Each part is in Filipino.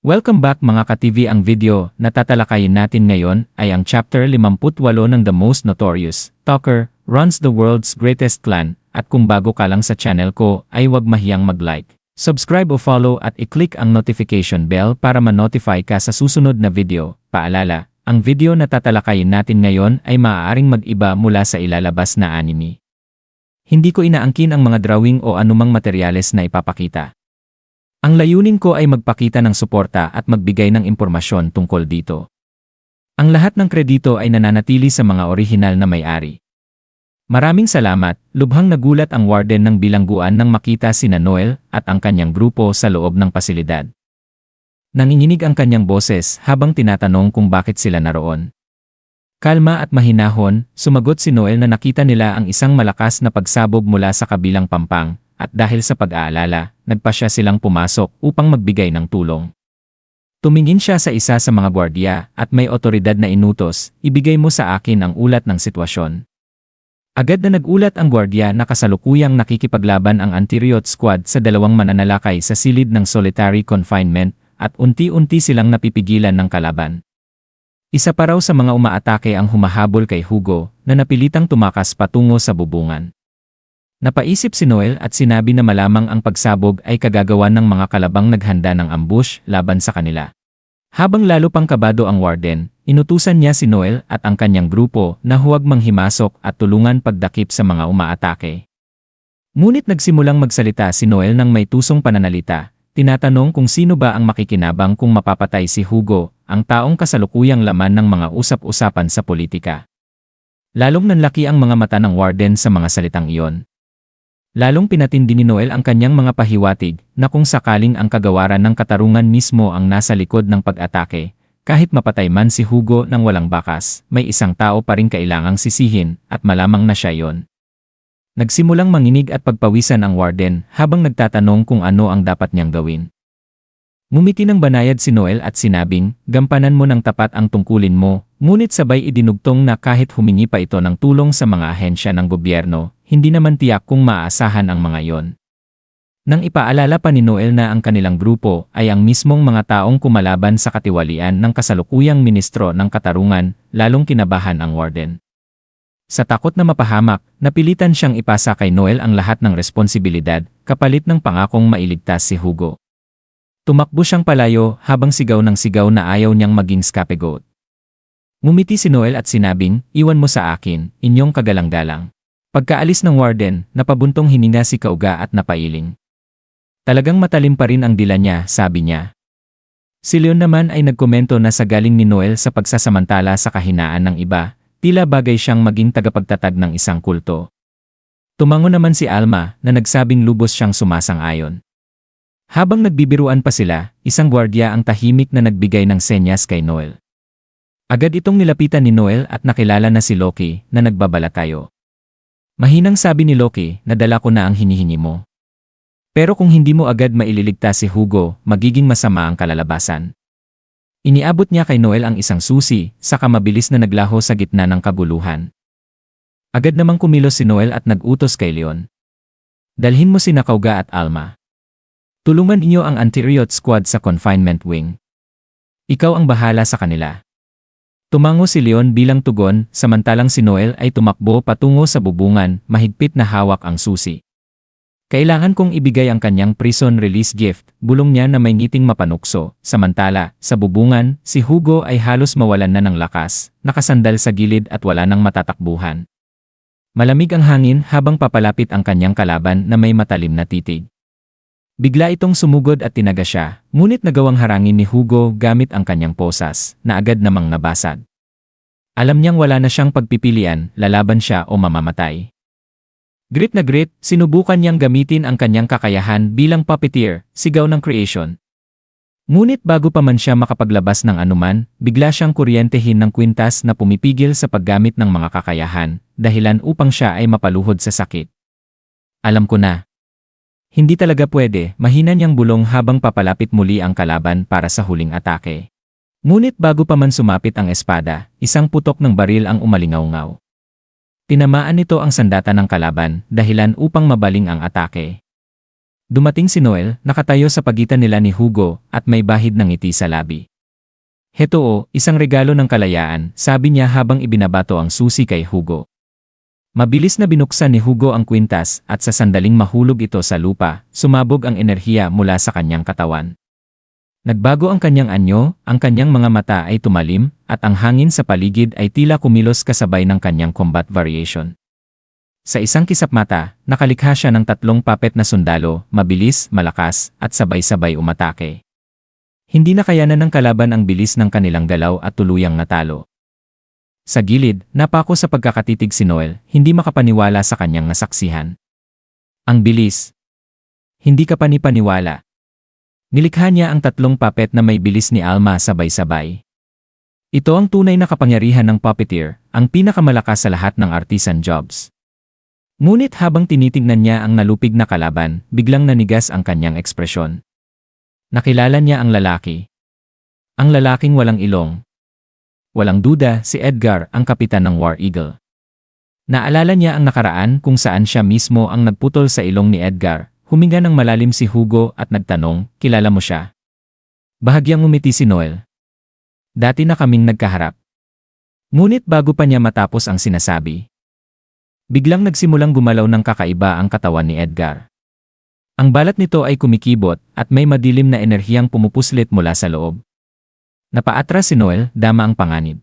Welcome back mga ka-TV. Ang video na tatalakayin natin ngayon ay ang chapter 58 ng The Most Notorious Talker Runs the World's Greatest Clan, at kung bago ka lang sa channel ko ay huwag mahiyang mag-like, subscribe o follow at i-click ang notification bell para ma-notify ka sa susunod na video. Paalala, ang video na tatalakayin natin ngayon ay maaaring mag-iba mula sa ilalabas na anime. Hindi ko inaangkin ang mga drawing o anumang materyales na ipapakita. Ang layunin ko ay magpakita ng suporta at magbigay ng impormasyon tungkol dito. Ang lahat ng kredito ay nananatili sa mga orihinal na may-ari. Maraming salamat. Lubhang nagulat ang warden ng bilangguan nang makita sina Noel at ang kanyang grupo sa loob ng pasilidad. Nanginginig ang kanyang boses habang tinatanong kung bakit sila naroon. Kalma at mahinahon, sumagot si Noel na nakita nila ang isang malakas na pagsabog mula sa kabilang pampang. At dahil sa pag-aalala, nagpasya silang pumasok upang magbigay ng tulong. Tumingin siya sa isa sa mga gwardiya at may otoridad na inutos, ibigay mo sa akin ang ulat ng sitwasyon. Agad na nagulat ang gwardiya na kasalukuyang nakikipaglaban ang anti-riot squad sa dalawang mananalakay sa silid ng solitary confinement at unti-unti silang napipigilan ng kalaban. Isa pa raw sa mga umaatake ang humahabol kay Hugo na napilitang tumakas patungo sa bubungan. Napaisip si Noel at sinabi na malamang ang pagsabog ay kagagawan ng mga kalabang naghanda ng ambush laban sa kanila. Habang lalo pang kabado ang warden, inutusan niya si Noel at ang kanyang grupo na huwag manghimasok at tulungan pagdakip sa mga umaatake. Ngunit nagsimulang magsalita si Noel ng may tusong pananalita, tinatanong kung sino ba ang makikinabang kung mapapatay si Hugo, ang taong kasalukuyang laman ng mga usap-usapan sa politika. Lalong nanlaki ang mga mata ng warden sa mga salitang iyon. Lalong pinatindi ni Noel ang kanyang mga pahiwatig na kung sakaling ang kagawaran ng katarungan mismo ang nasa likod ng pag-atake, kahit mapatay man si Hugo ng walang bakas, may isang tao pa rin kailangang sisihin at malamang na siya yon. Nagsimulang manginig at pagpawisan ang warden habang nagtatanong kung ano ang dapat niyang gawin. Ngumiti ng banayad si Noel at sinabing, gampanan mo ng tapat ang tungkulin mo, ngunit sabay idinugtong na kahit humingi pa ito ng tulong sa mga ahensya ng gobyerno, hindi naman tiyak kung maaasahan ang mga iyon. Nang ipaalala pa ni Noel na ang kanilang grupo ay ang mismong mga taong kumalaban sa katiwalian ng kasalukuyang ministro ng katarungan, lalong kinabahan ang warden. Sa takot na mapahamak, napilitan siyang ipasa kay Noel ang lahat ng responsibilidad, kapalit ng pangakong mailigtas si Hugo. Tumakbo siyang palayo habang sigaw ng sigaw na ayaw niyang maging scapegoat. Ngumiti si Noel at sinabing, iwan mo sa akin, inyong kagalang-galang. Pagkaalis ng warden, napabuntong hininga si Kauga at napailing. Talagang matalim pa rin ang dila niya, sabi niya. Si Leon naman ay nagkomento na sa galing ni Noel sa pagsasamantala sa kahinaan ng iba, tila bagay siyang maging tagapagtatag ng isang kulto. Tumango naman si Alma na nagsabing lubos siyang sumasang-ayon. Habang nagbibiruan pa sila, isang gwardiya ang tahimik na nagbigay ng senyas kay Noel. Agad itong nilapitan ni Noel at nakilala na si Loki na nagbabalatayo. Mahinang sabi ni Loki, nadala ko na ang hinihingi mo. Pero kung hindi mo agad maililigtas si Hugo, magiging masama ang kalalabasan. Iniabot niya kay Noel ang isang susi, saka mabilis na naglaho sa gitna ng kabuluhan. Agad namang kumilos si Noel at nag-utos kay Leon. Dalhin mo si Kauga at Alma. Tulungan niyo ang anti-riot squad sa confinement wing. Ikaw ang bahala sa kanila. Tumango si Leon bilang tugon, samantalang si Noel ay tumakbo patungo sa bubungan, mahigpit na hawak ang susi. Kailangan kong ibigay ang kanyang prison release gift, bulong niya na may ngiting mapanukso. Samantala, sa bubungan, si Hugo ay halos mawalan na ng lakas, nakasandal sa gilid at wala nang matatakbuhan. Malamig ang hangin habang papalapit ang kanyang kalaban na may matalim na titig. Bigla itong sumugod at tinaga siya, ngunit nagawang harangin ni Hugo gamit ang kanyang posas, na agad namang nabasag. Alam niyang wala na siyang pagpipilian, lalaban siya o mamamatay. Grit na grit, sinubukan niyang gamitin ang kanyang kakayahan bilang puppeteer, sigaw ng creation. Ngunit bago pa man siya makapaglabas ng anuman, bigla siyang kuryentehin ng kwintas na pumipigil sa paggamit ng mga kakayahan, dahilan upang siya ay mapaluhod sa sakit. Alam ko na. Hindi talaga pwede, mahina niyang bulong habang papalapit muli ang kalaban para sa huling atake. Ngunit bago pa man sumapit ang espada, isang putok ng baril ang umalingaw-ngaw. Tinamaan nito ang sandata ng kalaban, dahilan upang mabaling ang atake. Dumating si Noel, nakatayo sa pagitan nila ni Hugo, at may bahid ng ngiti sa labi. "Heto o, isang regalo ng kalayaan," sabi niya habang ibinabato ang susi kay Hugo. Mabilis na binuksan ni Hugo ang kwintas at sa sandaling mahulog ito sa lupa, sumabog ang enerhiya mula sa kanyang katawan. Nagbago ang kanyang anyo, ang kanyang mga mata ay tumalim, at ang hangin sa paligid ay tila kumilos kasabay ng kanyang combat variation. Sa isang kisap mata, nakalikha siya ng 3 puppet na sundalo, mabilis, malakas, at sabay-sabay umatake. Hindi nakayanan ng kalaban ang bilis ng kanilang galaw at tuluyang natalo. Sa gilid, napako sa pagkakatitig si Noel, hindi makapaniwala sa kanyang nasaksihan. Ang bilis. Hindi ka panipaniwala. Nilikha niya ang 3 puppet na may bilis ni Alma sabay-sabay. Ito ang tunay na kapangyarihan ng puppeteer, ang pinakamalakas sa lahat ng artisan jobs. Ngunit habang tinitingnan niya ang nalupig na kalaban, biglang nanigas ang kanyang ekspresyon. Nakilala niya ang lalaki. Ang lalaking walang ilong. Walang duda, si Edgar, ang kapitan ng War Eagle. Naalala niya ang nakaraan kung saan siya mismo ang nagputol sa ilong ni Edgar. Huminga ng malalim si Hugo at nagtanong, "Kilala mo siya?" Bahagyang umiti si Noel. "Dati na kaming nagkaharap." Ngunit bago pa niya matapos ang sinasabi, biglang nagsimulang gumalaw ng kakaiba ang katawan ni Edgar. Ang balat nito ay kumikibot at may madilim na enerhiyang pumupuslit mula sa loob. Napaatras si Noel, dama ang panganib.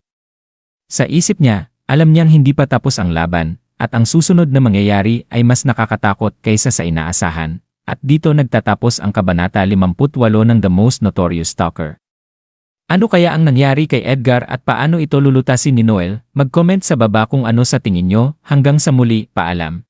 Sa isip niya, alam niyang hindi pa tapos ang laban, at ang susunod na mangyayari ay mas nakakatakot kaysa sa inaasahan, at dito nagtatapos ang Kabanata 58 ng The Most Notorious Stalker. Ano kaya ang nangyari kay Edgar at paano ito lulutasin ni Noel? Mag-comment sa baba kung ano sa tingin nyo. Hanggang sa muli, paalam.